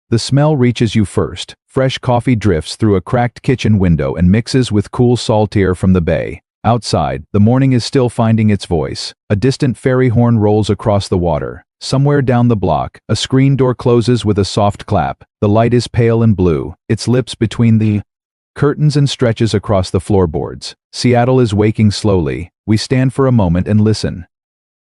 The smell reaches you first. Fresh coffee drifts through a cracked kitchen window and mixes with cool salt air from the bay. Outside, the morning is still finding its voice. A distant ferry horn rolls across the water. Somewhere down the block, a screen door closes with a soft clap. The light is pale and blue, its lips between the curtains and stretches across the floorboards. Seattle is waking slowly. We stand for a moment and listen.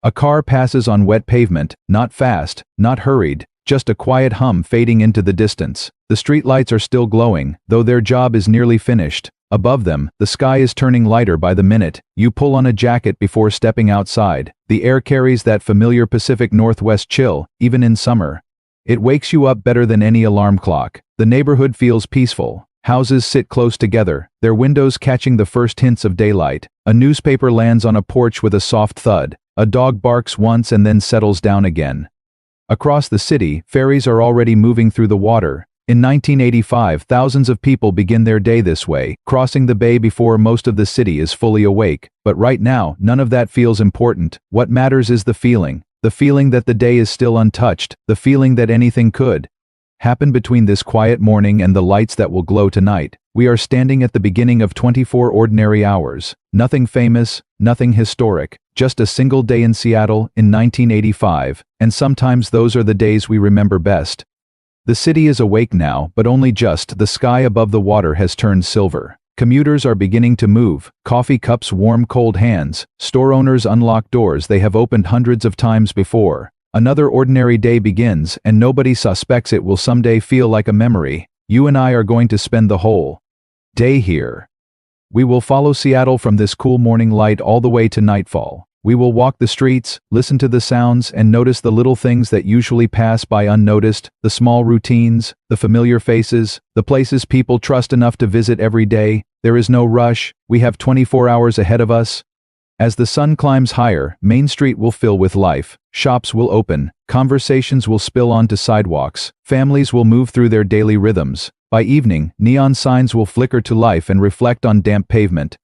A car passes on wet pavement, not fast, not hurried, just a quiet hum fading into the distance. The streetlights are still glowing, though their job is nearly finished. Above them, the sky is turning lighter by the minute. You pull on a jacket before stepping outside. The air carries that familiar Pacific Northwest chill, even in summer. It wakes you up better than any alarm clock. The neighborhood feels peaceful. Houses sit close together, their windows catching the first hints of daylight. A newspaper lands on a porch with a soft thud. A dog barks once and then settles down again. Across the city, ferries are already moving through the water. In 1985, thousands of people begin their day this way, crossing the bay before most of the city is fully awake. But right now, none of that feels important. What matters is the feeling that the day is still untouched, the feeling that anything could happen between this quiet morning and the lights that will glow tonight. We are standing at the beginning of 24 ordinary hours. Nothing famous, nothing historic, just a single day in Seattle in 1985, and sometimes those are the days we remember best. The city is awake now, but only just. The sky above the water has turned silver. Commuters are beginning to move. Coffee cups warm cold hands. Store owners unlock doors they have opened hundreds of times before. Another ordinary day begins, and nobody suspects it will someday feel like a memory. You and I are going to spend the whole day here. We will follow Seattle from this cool morning light all the way to nightfall. We will walk the streets, listen to the sounds, and notice the little things that usually pass by unnoticed, the small routines, the familiar faces, the places people trust enough to visit every day. There is no rush. We have 24 hours ahead of us. As the sun climbs higher, Main Street will fill with life. Shops will open, conversations will spill onto sidewalks, families will move through their daily rhythms. By evening, neon signs will flicker to life and reflect on damp pavement.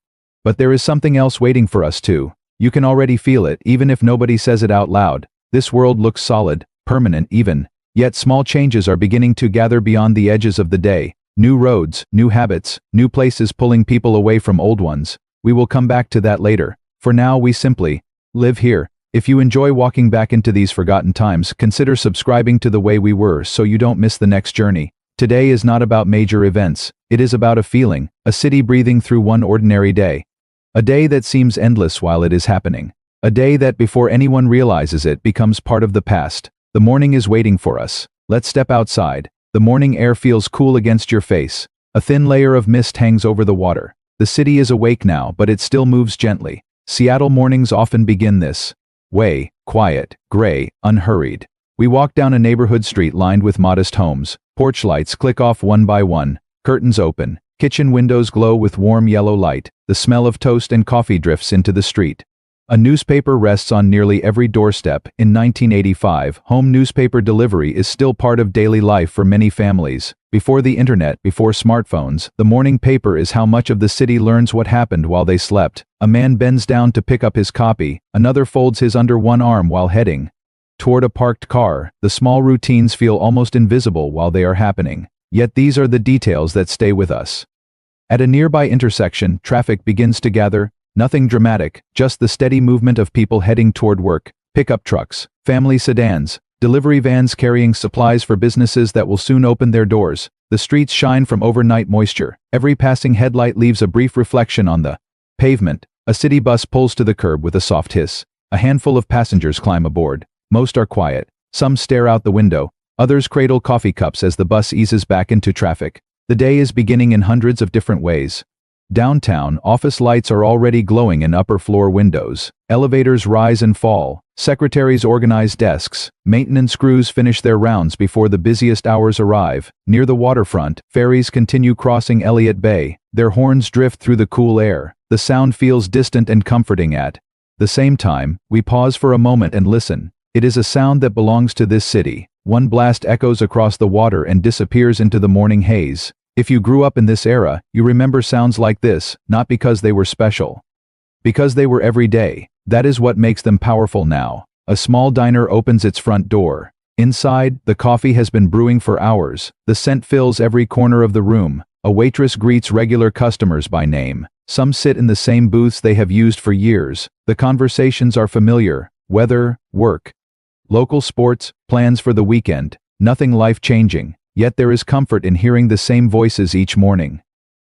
But there is something else waiting for us too. You can already feel it, even if nobody says it out loud. This world looks solid, permanent even. Yet small changes are beginning to gather beyond the edges of the day. New roads, new habits, new places pulling people away from old ones. We will come back to that later. For now, we simply live here. If you enjoy walking back into these forgotten times, consider subscribing to The Way We Were so you don't miss the next journey. Today is not about major events. It is about a feeling, a city breathing through one ordinary day. A day that seems endless while it is happening. A day that before anyone realizes it becomes part of the past. The morning is waiting for us. Let's step outside. The morning air feels cool against your face. A thin layer of mist hangs over the water. The city is awake now, but it still moves gently. Seattle mornings often begin this way, quiet, gray, unhurried. We walk down a neighborhood street lined with modest homes. Porch lights click off one by one. Curtains open. Kitchen windows glow with warm yellow light. The smell of toast and coffee drifts into the street. A newspaper rests on nearly every doorstep. In 1985, home newspaper delivery is still part of daily life for many families. Before the internet, before smartphones, the morning paper is how much of the city learns what happened while they slept. A man bends down to pick up his copy. Another folds his under one arm while heading toward a parked car. The small routines feel almost invisible while they are happening. Yet these are the details that stay with us. At a nearby intersection, traffic begins to gather. Nothing dramatic, just the steady movement of people heading toward work. Pickup trucks, family sedans, delivery vans carrying supplies for businesses that will soon open their doors. The streets shine from overnight moisture. Every passing headlight leaves a brief reflection on the pavement. A city bus pulls to the curb with a soft hiss. A handful of passengers climb aboard. Most are quiet. Some stare out the window. Others cradle coffee cups as the bus eases back into traffic. The day is beginning in hundreds of different ways. Downtown, office lights are already glowing in upper floor windows. Elevators rise and fall. Secretaries organize desks. Maintenance crews finish their rounds before the busiest hours arrive. Near the waterfront, ferries continue crossing Elliott Bay. Their horns drift through the cool air. The sound feels distant and comforting at the same time. We pause for a moment and listen. It is a sound that belongs to this city. One blast echoes across the water and disappears into the morning haze. If you grew up in this era, you remember sounds like this, not because they were special. Because they were every day. That is what makes them powerful now. A small diner opens its front door. Inside, the coffee has been brewing for hours. The scent fills every corner of the room. A waitress greets regular customers by name. Some sit in the same booths they have used for years. The conversations are familiar. Weather, work, local sports, plans for the weekend. Nothing life-changing. Yet there is comfort in hearing the same voices each morning.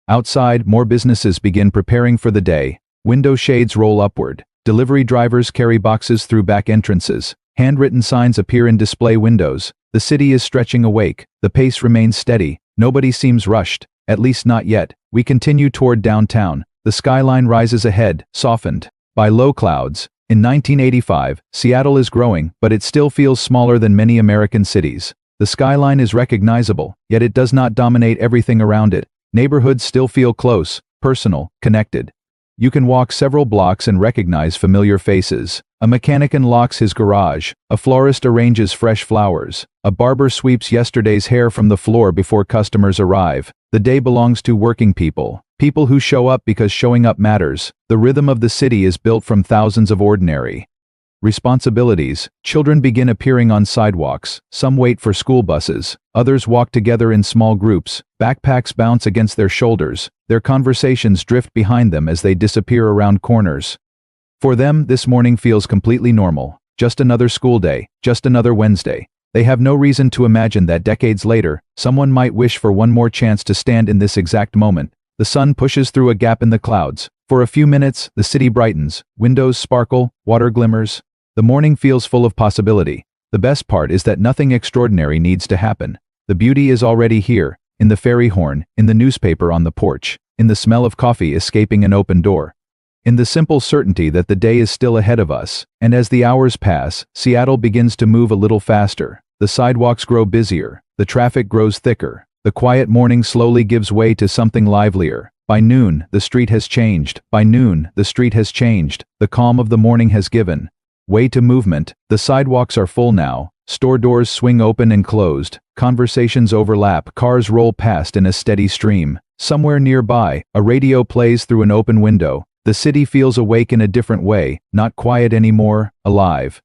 Outside, more businesses begin preparing for the day. Window shades roll upward. Delivery drivers carry boxes through back entrances. Handwritten signs appear in display windows. The city is stretching awake. The pace remains steady. Nobody seems rushed, at least not yet. We continue toward downtown. The skyline rises ahead, softened by low clouds. In 1985, Seattle is growing, but it still feels smaller than many American cities. The skyline is recognizable, yet it does not dominate everything around it. Neighborhoods still feel close, personal, connected. You can walk several blocks and recognize familiar faces. A mechanic unlocks his garage. A florist arranges fresh flowers. A barber sweeps yesterday's hair from the floor before customers arrive. The day belongs to working people. People who show up because showing up matters. The rhythm of the city is built from thousands of ordinary responsibilities. Children begin appearing on sidewalks. Some wait for school buses. Others walk together in small groups. Backpacks bounce against their shoulders. Their conversations drift behind them as they disappear around corners. For them, this morning feels completely normal. Just another school day. Just another Wednesday. They have no reason to imagine that decades later, someone might wish for one more chance to stand in this exact moment. The sun pushes through a gap in the clouds. For a few minutes, the city brightens. Windows sparkle. Water glimmers. The morning feels full of possibility. The best part is that nothing extraordinary needs to happen. The beauty is already here, in the fairy horn, in the newspaper on the porch, in the smell of coffee escaping an open door, in the simple certainty that the day is still ahead of us. And as the hours pass, Seattle begins to move a little faster. The sidewalks grow busier. The traffic grows thicker. The quiet morning slowly gives way to something livelier. By noon, the street has changed. By noon, the street has changed. The calm of the morning has given way to movement. The sidewalks are full now. Store doors swing open and closed. Conversations overlap. Cars roll past in a steady stream. Somewhere nearby, a radio plays through an open window. The city feels awake in a different way, not quiet anymore, alive.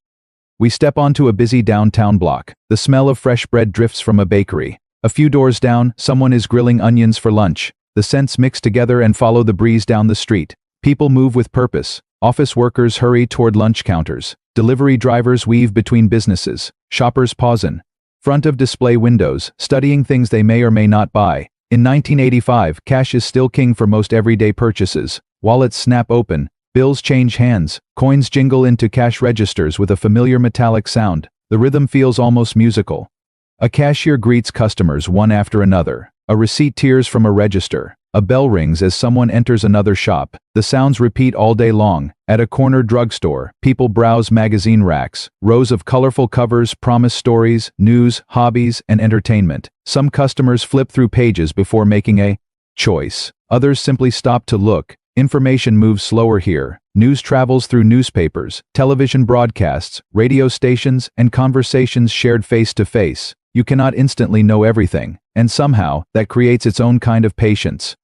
We step onto a busy downtown block. The smell of fresh bread drifts from a bakery. A few doors down, someone is grilling onions for lunch. The scents mix together and follow the breeze down the street. People move with purpose. Office workers hurry toward lunch counters. Delivery drivers weave between businesses. Shoppers pause in front of display windows, studying things they may or may not buy. In 1985, cash is still king for most everyday purchases. Wallets snap open. Bills change hands. Coins jingle into cash registers with a familiar metallic sound. The rhythm feels almost musical. A cashier greets customers one after another. A receipt tears from a register. A bell rings as someone enters another shop. The sounds repeat all day long. At a corner drugstore, people browse magazine racks. Rows of colorful covers promise stories, news, hobbies, and entertainment. Some customers flip through pages before making a choice. Others simply stop to look. Information moves slower here. News travels through newspapers, television broadcasts, radio stations, and conversations shared face to face. You cannot instantly know everything, and somehow, that creates its own kind of patience.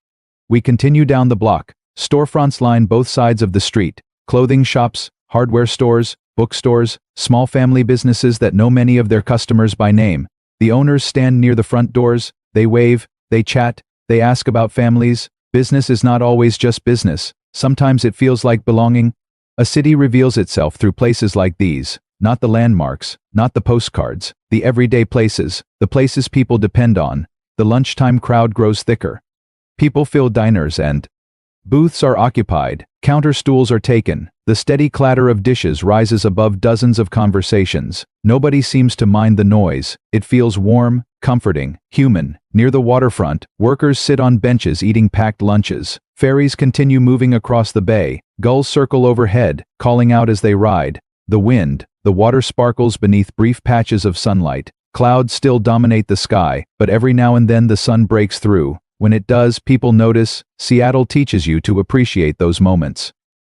We continue down the block. Storefronts line both sides of the street. Clothing shops, hardware stores, bookstores, small family businesses that know many of their customers by name. The owners stand near the front doors. They wave, they chat, they ask about families. Business is not always just business. Sometimes it feels like belonging. A city reveals itself through places like these. Not the landmarks, not the postcards, the everyday places, the places people depend on. The lunchtime crowd grows thicker. People fill diners and booths are occupied. Counter stools are taken. The steady clatter of dishes rises above dozens of conversations. Nobody seems to mind the noise. It feels warm, comforting, human. Near the waterfront, workers sit on benches eating packed lunches. Ferries continue moving across the bay. Gulls circle overhead, calling out as they ride. The water sparkles beneath brief patches of sunlight. Clouds still dominate the sky, but every now and then the sun breaks through. When it does, people notice. Seattle teaches you to appreciate those moments.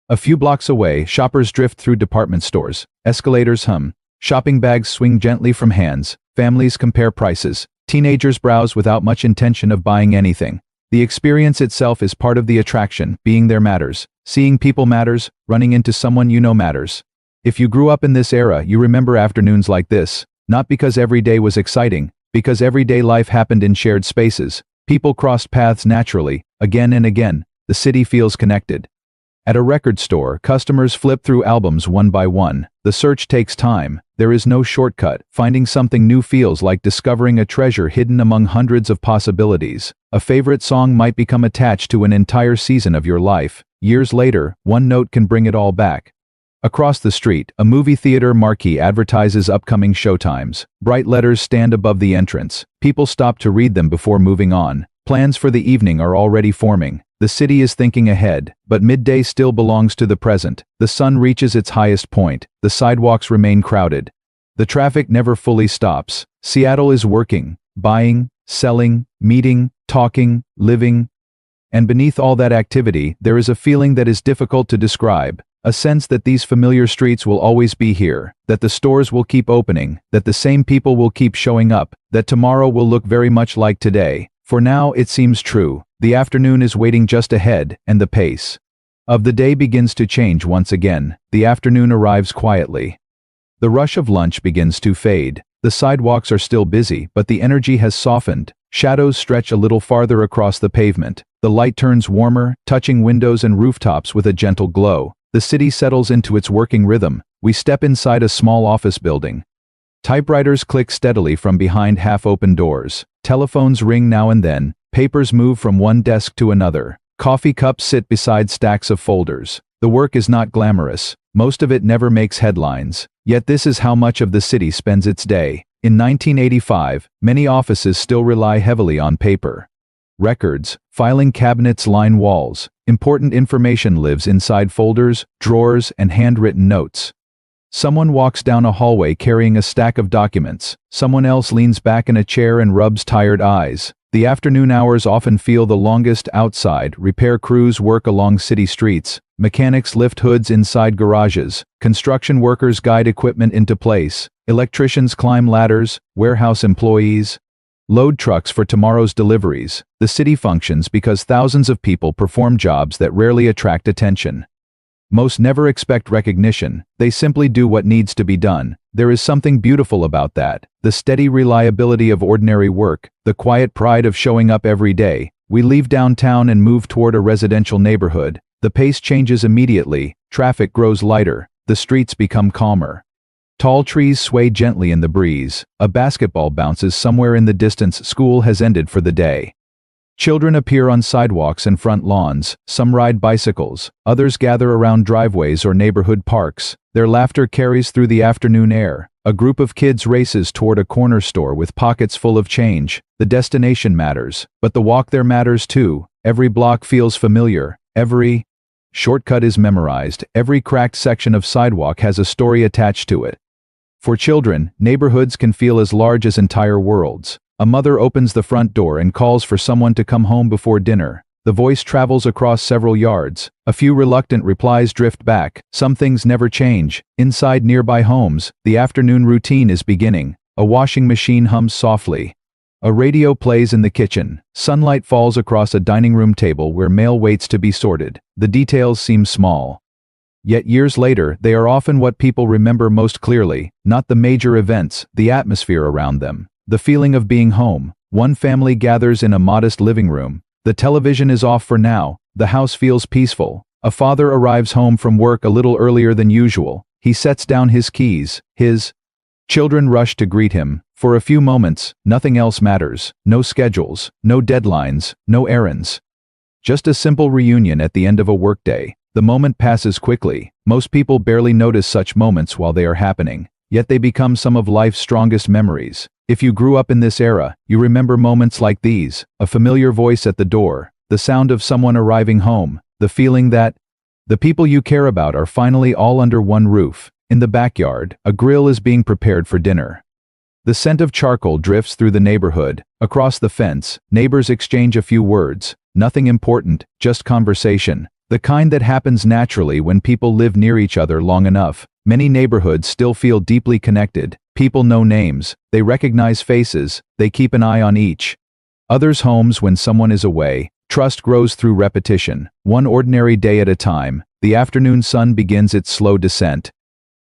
A few blocks away, shoppers drift through department stores. Escalators hum. Shopping bags swing gently from hands. Families compare prices. Teenagers browse without much intention of buying anything. The experience itself is part of the attraction. Being there matters. Seeing people matters. Running into someone you know matters. If you grew up in this era, you remember afternoons like this. Not because every day was exciting, because everyday life happened in shared spaces. People crossed paths naturally, again and again. The city feels connected. At a record store, customers flip through albums one by one. The search takes time. There is no shortcut. Finding something new feels like discovering a treasure hidden among hundreds of possibilities. A favorite song might become attached to an entire season of your life. Years later, one note can bring it all back. Across the street, a movie theater marquee advertises upcoming showtimes. Bright letters stand above the entrance. People stop to read them before moving on. Plans for the evening are already forming. The city is thinking ahead, but midday still belongs to the present. The sun reaches its highest point. The sidewalks remain crowded. The traffic never fully stops. Seattle is working, buying, selling, meeting, talking, living. And beneath all that activity, there is a feeling that is difficult to describe. A sense that these familiar streets will always be here, that the stores will keep opening, that the same people will keep showing up, that tomorrow will look very much like today. For now, it seems true. The afternoon is waiting just ahead, and the pace of the day begins to change once again. The afternoon arrives quietly. The rush of lunch begins to fade. The sidewalks are still busy, but the energy has softened. Shadows stretch a little farther across the pavement. The light turns warmer, touching windows and rooftops with a gentle glow. The city settles into its working rhythm. We step inside a small office building. Typewriters click steadily from behind half-open doors. Telephones ring now and then. Papers move from one desk to another. Coffee cups sit beside stacks of folders. The work is not glamorous. Most of it never makes headlines. Yet this is how much of the city spends its day. In 1985, many offices still rely heavily on paper. Records, filing cabinets line walls. Important information lives inside folders, drawers, and handwritten notes. Someone walks down a hallway carrying a stack of documents. Someone else leans back in a chair and rubs tired eyes. The afternoon hours often feel the longest outside. Repair crews work along city streets. Mechanics lift hoods inside garages. Construction workers guide equipment into place. Electricians climb ladders. Warehouse employees load trucks for tomorrow's deliveries. The city functions because thousands of people perform jobs that rarely attract attention. Most never expect recognition. They simply do what needs to be done. There is something beautiful about that. The steady reliability of ordinary work, the quiet pride of showing up every day. We leave downtown and move toward a residential neighborhood. The pace changes immediately. Traffic grows lighter. The streets become calmer. Tall trees sway gently in the breeze. A basketball bounces somewhere in the distance. School has ended for the day. Children appear on sidewalks and front lawns. Some ride bicycles. Others gather around driveways or neighborhood parks. Their laughter carries through the afternoon air. A group of kids races toward a corner store with pockets full of change. The destination matters, but the walk there matters too. Every block feels familiar. Every shortcut is memorized. Every cracked section of sidewalk has a story attached to it. For children, neighborhoods can feel as large as entire worlds. A mother opens the front door and calls for someone to come home before dinner. The voice travels across several yards. A few reluctant replies drift back. Some things never change. Inside nearby homes, the afternoon routine is beginning. A washing machine hums softly. A radio plays in the kitchen. Sunlight falls across a dining room table where mail waits to be sorted. The details seem small. Yet years later, they are often what people remember most clearly. Not the major events, the atmosphere around them. The feeling of being home. One family gathers in a modest living room. The television is off for now. The house feels peaceful. A father arrives home from work a little earlier than usual. He sets down his keys. His children rush to greet him. For a few moments, nothing else matters. No schedules, no deadlines, no errands. Just a simple reunion at the end of a workday. The moment passes quickly. Most people barely notice such moments while they are happening. Yet they become some of life's strongest memories. If you grew up in this era, you remember moments like these: a familiar voice at the door, the sound of someone arriving home, the feeling that the people you care about are finally all under one roof. In the backyard, a grill is being prepared for dinner. The scent of charcoal drifts through the neighborhood. Across the fence, neighbors exchange a few words. Nothing important, just conversation. The kind that happens naturally when people live near each other long enough. Many neighborhoods still feel deeply connected. People know names, they recognize faces, they keep an eye on each other's homes when someone is away. Trust grows through repetition. One ordinary day at a time, the afternoon sun begins its slow descent.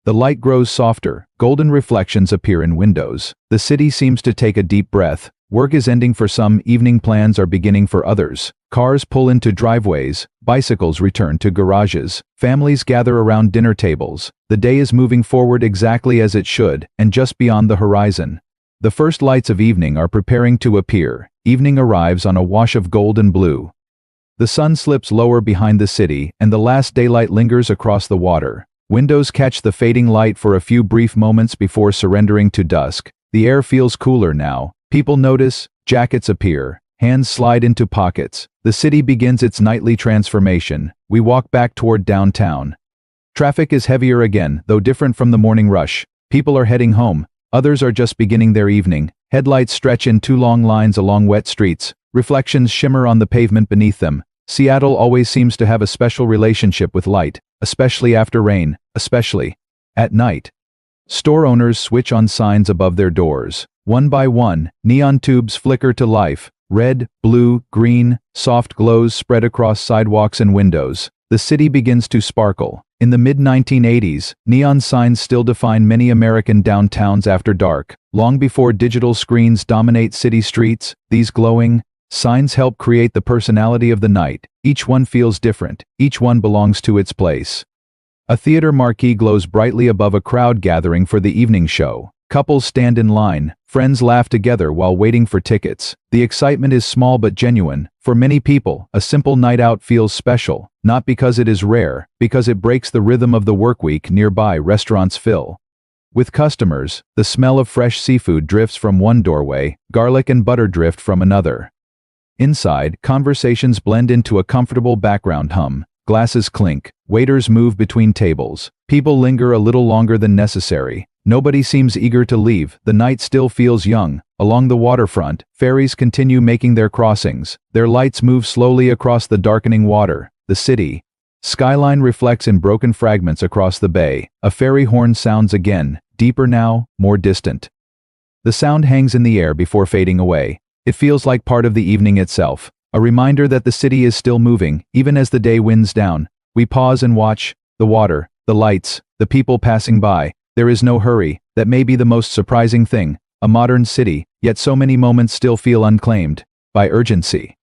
The light grows softer, golden reflections appear in windows. The city seems to take a deep breath. Work is ending for some, evening plans are beginning for others. Cars pull into driveways, bicycles return to garages, families gather around dinner tables. The day is moving forward exactly as it should, and just beyond the horizon. The first lights of evening are preparing to appear. Evening arrives on a wash of gold and blue. The sun slips lower behind the city, and the last daylight lingers across the water. Windows catch the fading light for a few brief moments before surrendering to dusk. The air feels cooler now. People notice, jackets appear, hands slide into pockets. The city begins its nightly transformation. We walk back toward downtown. Traffic is heavier again, though different from the morning rush. People are heading home. Others are just beginning their evening. Headlights stretch in two long lines along wet streets. Reflections shimmer on the pavement beneath them. Seattle always seems to have a special relationship with light, especially after rain, especially at night. Store owners switch on signs above their doors. One by one, neon tubes flicker to life. Red, blue, green, soft glows spread across sidewalks and windows. The city begins to sparkle. In the mid-1980s, neon signs still define many American downtowns after dark. Long before digital screens dominate city streets, these glowing signs help create the personality of the night. Each one feels different. Each one belongs to its place. A theater marquee glows brightly above a crowd gathering for the evening show. Couples stand in line. Friends laugh together while waiting for tickets. The excitement is small but genuine. For many people, a simple night out feels special, not because it is rare, because it breaks the rhythm of the workweek. Nearby restaurants fill with customers. The smell of fresh seafood drifts from one doorway, garlic and butter drift from another. Inside, conversations blend into a comfortable background hum. Glasses clink. Waiters move between tables. People linger a little longer than necessary. Nobody seems eager to leave. The night still feels young. Along the waterfront, ferries continue making their crossings. Their lights move slowly across the darkening water. The city skyline reflects in broken fragments across the bay. A ferry horn sounds again, deeper now, more distant. The sound hangs in the air before fading away. It feels like part of the evening itself, a reminder that the city is still moving, even as the day winds down. We pause and watch the water, the lights, the people passing by. There is no hurry. That may be the most surprising thing. A modern city, yet so many moments still feel unclaimed by urgency.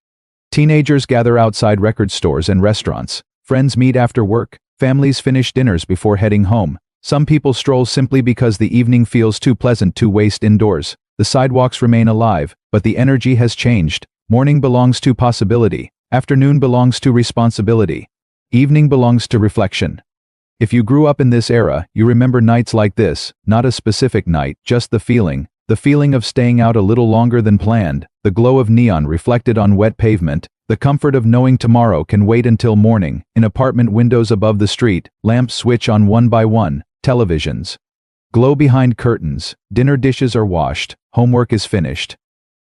Teenagers gather outside record stores and restaurants. Friends meet after work. Families finish dinners before heading home. Some people stroll simply because the evening feels too pleasant to waste indoors. The sidewalks remain alive, but the energy has changed. Morning belongs to possibility. Afternoon belongs to responsibility. Evening belongs to reflection. If you grew up in this era, you remember nights like this, not a specific night, just the feeling of staying out a little longer than planned, the glow of neon reflected on wet pavement, the comfort of knowing tomorrow can wait until morning. In apartment windows above the street, lamps switch on one by one, televisions glow behind curtains, dinner dishes are washed, homework is finished.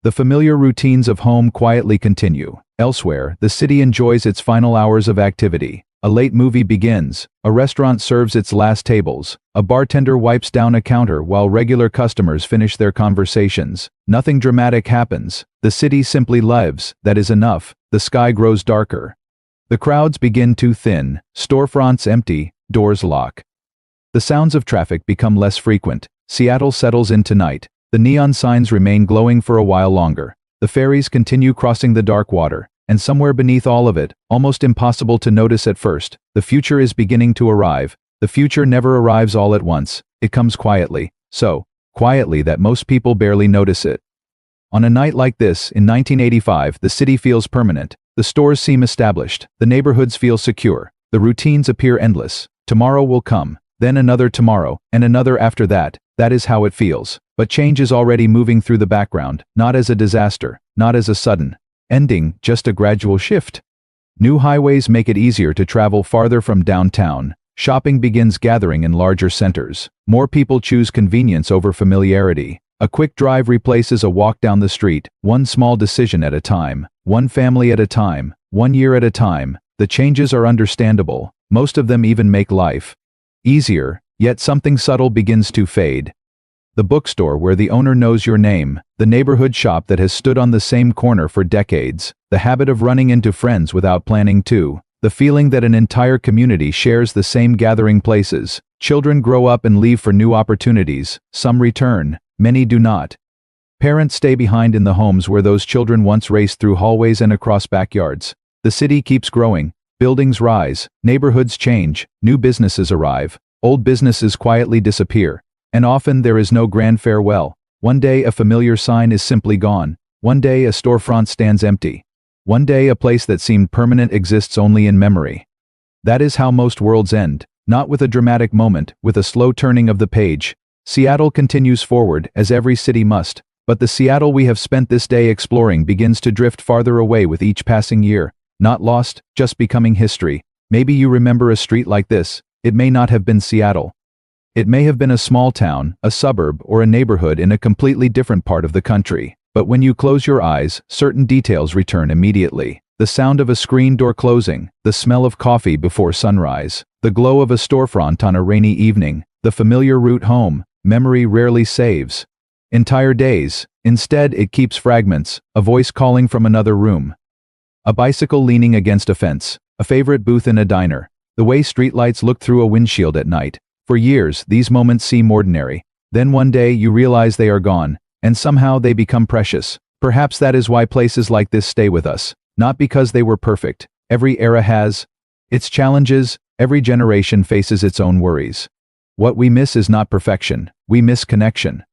The familiar routines of home quietly continue. Elsewhere, the city enjoys its final hours of activity. A late movie begins. A restaurant serves its last tables. A bartender wipes down a counter while regular customers finish their conversations. Nothing dramatic happens. The city simply lives. That is enough. The sky grows darker. The crowds begin to thin. Storefronts empty. Doors lock. The sounds of traffic become less frequent. Seattle settles into night. The neon signs remain glowing for a while longer. The ferries continue crossing the dark water. And somewhere beneath all of it, almost impossible to notice at first, the future is beginning to arrive. The future never arrives all at once. It comes quietly. So quietly that most people barely notice it. On a night like this, in 1985, the city feels permanent. The stores seem established. The neighborhoods feel secure. The routines appear endless. Tomorrow will come. Then another tomorrow, and another after that. That is how it feels. But change is already moving through the background, not as a disaster, not as a sudden ending, just a gradual shift. New highways make it easier to travel farther from downtown. Shopping begins gathering in larger centers. More people choose convenience over familiarity. A quick drive replaces a walk down the street, one small decision at a time, one family at a time, 1 year at a time. The changes are understandable. Most of them even make life easier, yet something subtle begins to fade. The bookstore where the owner knows your name, the neighborhood shop that has stood on the same corner for decades, the habit of running into friends without planning to, the feeling that an entire community shares the same gathering places. Children grow up and leave for new opportunities. Some return, many do not. Parents stay behind in the homes where those children once raced through hallways and across backyards. The city keeps growing, buildings rise, neighborhoods change, new businesses arrive, old businesses quietly disappear, and often there is no grand farewell. One day a familiar sign is simply gone. One day a storefront stands empty. One day a place that seemed permanent exists only in memory. That is how most worlds end, not with a dramatic moment, with a slow turning of the page. Seattle continues forward, as every city must. But the Seattle we have spent this day exploring begins to drift farther away with each passing year. Not lost, just becoming history. Maybe you remember a street like this. It may not have been Seattle. It may have been a small town, a suburb, or a neighborhood in a completely different part of the country. But when you close your eyes, certain details return immediately. The sound of a screen door closing, the smell of coffee before sunrise, the glow of a storefront on a rainy evening, the familiar route home. Memory rarely saves entire days. Instead, it keeps fragments, a voice calling from another room, a bicycle leaning against a fence, a favorite booth in a diner, the way streetlights look through a windshield at night. For years, these moments seem ordinary. Then one day you realize they are gone, and somehow they become precious. Perhaps that is why places like this stay with us. Not because they were perfect. Every era has its challenges, every generation faces its own worries. What we miss is not perfection, we miss connection.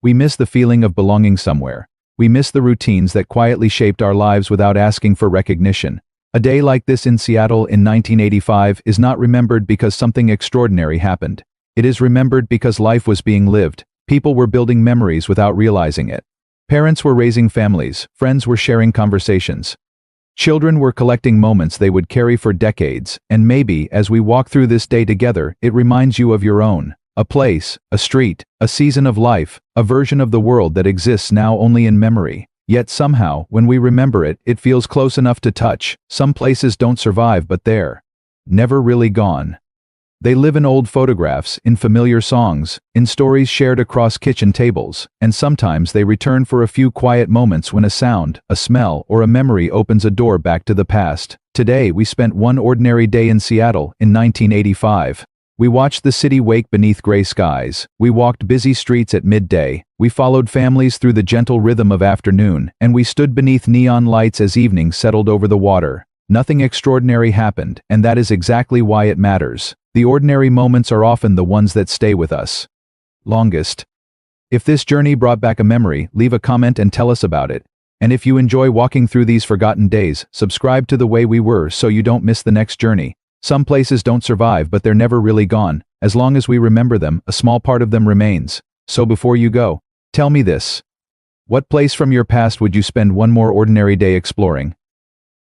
We miss the feeling of belonging somewhere. We miss the routines that quietly shaped our lives without asking for recognition. A day like this in Seattle in 1985 is not remembered because something extraordinary happened. It is remembered because life was being lived. People were building memories without realizing it. Parents were raising families, friends were sharing conversations. Children were collecting moments they would carry for decades, and maybe, as we walk through this day together, it reminds you of your own. A place, a street, a season of life, a version of the world that exists now only in memory. Yet somehow, when we remember it, it feels close enough to touch. Some places don't survive, but they're never really gone. They live in old photographs, in familiar songs, in stories shared across kitchen tables, and sometimes they return for a few quiet moments when a sound, a smell, or a memory opens a door back to the past. Today we spent one ordinary day in Seattle in 1985. We watched the city wake beneath gray skies. We walked busy streets at midday. We followed families through the gentle rhythm of afternoon, and we stood beneath neon lights as evening settled over the water. Nothing extraordinary happened, and that is exactly why it matters. The ordinary moments are often the ones that stay with us longest. If this journey brought back a memory, leave a comment and tell us about it. And if you enjoy walking through these forgotten days, subscribe to The Way We Were so you don't miss the next journey. Some places don't survive, but they're never really gone. As long as we remember them, a small part of them remains. So before you go, tell me this. What place from your past would you spend one more ordinary day exploring?